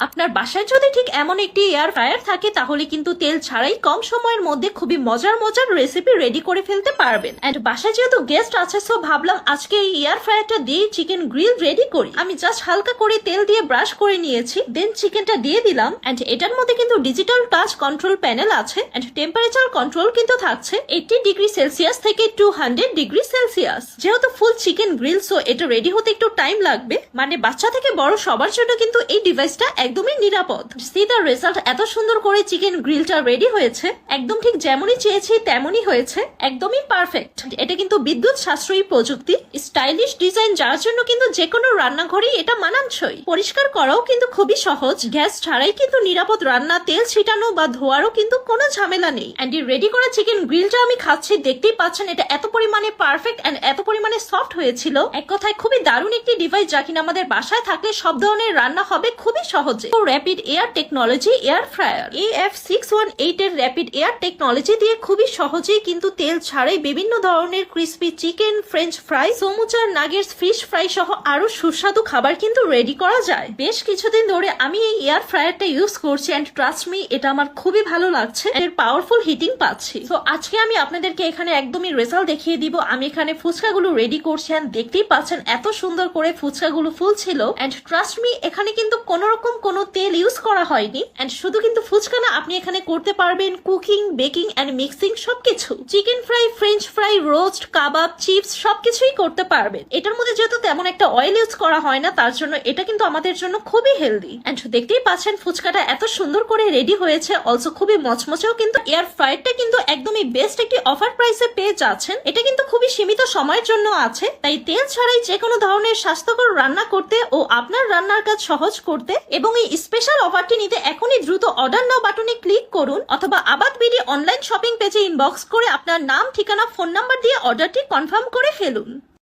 আপনার বাসায় যদি ঠিক এমন একটি এয়ার ফ্রায়ার থাকে তাহলে কিন্তু তেল ছাড়াই কম সময়ের মধ্যে খুবই মজার মজার রেসিপি রেডি করে ফেলতে পারবেন। এন্ড বাসায় যেহেতু গেস্ট আছে সো ভাবলাম আজকে এই এয়ার ফ্রায়ারটা দিয়ে চিকেন গ্রিল রেডি করি। আমি জাস্ট হালকা করে তেল দিয়ে ব্রাশ করে নিয়েছি, দেন চিকেনটা দিয়ে দিলাম। এন্ড এটার মধ্যে কিন্তু ডিজিটাল টাচ কন্ট্রোল প্যানেল আছে এন্ড টেম্পারেচার কন্ট্রোল কিন্তু থাকছে 80 ডিগ্রি সেলসিয়াস থেকে 200 ডিগ্রি সেলসিয়াস। যেহেতু ফুল চিকেন গ্রিল সো এটা রেডি হতে একটু টাইম লাগবে, মানে বাচ্চা থেকে বড় সবার জন্য কিন্তু এই ডিভাইসটা একদমই নিরাপদ। সি দ্য রেজাল্ট, এত সুন্দর করে চিকেন গ্রিলটা রেডি হয়েছে, একদম ঠিক যেমনই চেয়েছি তেমনই হয়েছে, একদমই পারফেক্ট। এটা কিন্তু বিদ্যুৎ সাশ্রয়ী প্রযুক্তি, স্টাইলিশ ডিজাইন, যার জন্য কিন্তু যে কোনো রান্নাঘরেই এটা মানানসই। পরিষ্কার করাও কিন্তু খুবই সহজ, গ্যাস ছাড়াই কিন্তু নিরাপদ রান্না, তেল ছিটানো বা ধোয়ারও কিন্তু কোনো ঝামেলা নেই। এন্ড এই রেডি করা চিকেন গ্রিলটা আমি খাচ্ছি, দেখতেই পাচ্ছেন এটা এত পরিমাণে পারফেক্ট এন্ড এত পরিমাণে সফট হয়েছিল। এক কথায় খুবই দারুণ একটি ডিভাইস, যা কিনা আমাদের বাসায় থাকলে সব ধরনের রান্না হবে খুবই সহজে। Rapid air technology air fryer AF618 এর র্যাপিড এয়ার টেকনোলজি দিয়ে খুবই সহজেই কিন্তু তেল ছাড়াই বিভিন্ন ধরনের ক্রিসপি চিকেন, ফ্রেঞ্চ ফ্রাই, সমুচার, নাগেটস, ফিশ ফ্রাই সহ আরো সুস্বাদু খাবার কিন্তু রেডি করা যায়। বেশ কিছুদিন ধরে আমি এই এয়ার ফ্রায়ারটা ইউজ করছি এন্ড ট্রাস্ট মি, এটা আমার খুবই ভালো লাগছে, এর পাওয়ারফুল হিটিং পাচ্ছি। তো আজকে আমি আপনাদেরকে এখানে একদমই রেজাল্ট দেখিয়ে দিব। আমি এখানে ফুচকাগুলো রেডি করছি এন্ড দেখতেই পাচ্ছেন এত সুন্দর করে ফুচকাগুলো ফুলছিল। এন্ড ট্রাস্ট মি, এখানে কিন্তু কোন রকম কোনো তেল ইউজ করা হয়নি। এন্ড শুধু কিন্তু ফুচকা না, আপনি এখানে করতে পারবেন কুকিং, বেকিং এন্ড মিক্সিং সবকিছু। Chicken fry, French fry, roast, কাবাব, চিপস সবকিছুই করতে পারবেন। এটার মধ্যে যেহেতু তেমন একটা অয়েল ইউজ করা হয় না, তার জন্য এটা কিন্তু আমাদের জন্য খুবই হেলদি। এন্ড দেখতেই পাচ্ছেন ফুচকাটা এত সুন্দর করে রেডি হয়েছে, অলসো খুবই মচমচেও। কিন্তু এয়ার ফ্রায়ারটা কিন্তু একদমই বেস্ট একটি অফার প্রাইসে পেয়ে যাচ্ছেন। এটা কিন্তু খুবই সীমিত সময়ের জন্য আছে, তাই তেল ছাড়াই যে কোনো ধরনের স্বাস্থ্যকর রান্না করতে ও আপনার রান্নার কাজ সহজ করতে এবং এই স্পেশাল অফারটি নিতে এখনই দ্রুত অর্ডার নাও বাটনে ক্লিক করুন, অথবা আবাদ বিডি অনলাইন শপিং পেজে ইনবক্স করে আপনার নাম, ঠিকানা, ফোন নাম্বার দিয়ে অর্ডারটি কনফার্ম করে ফেলুন।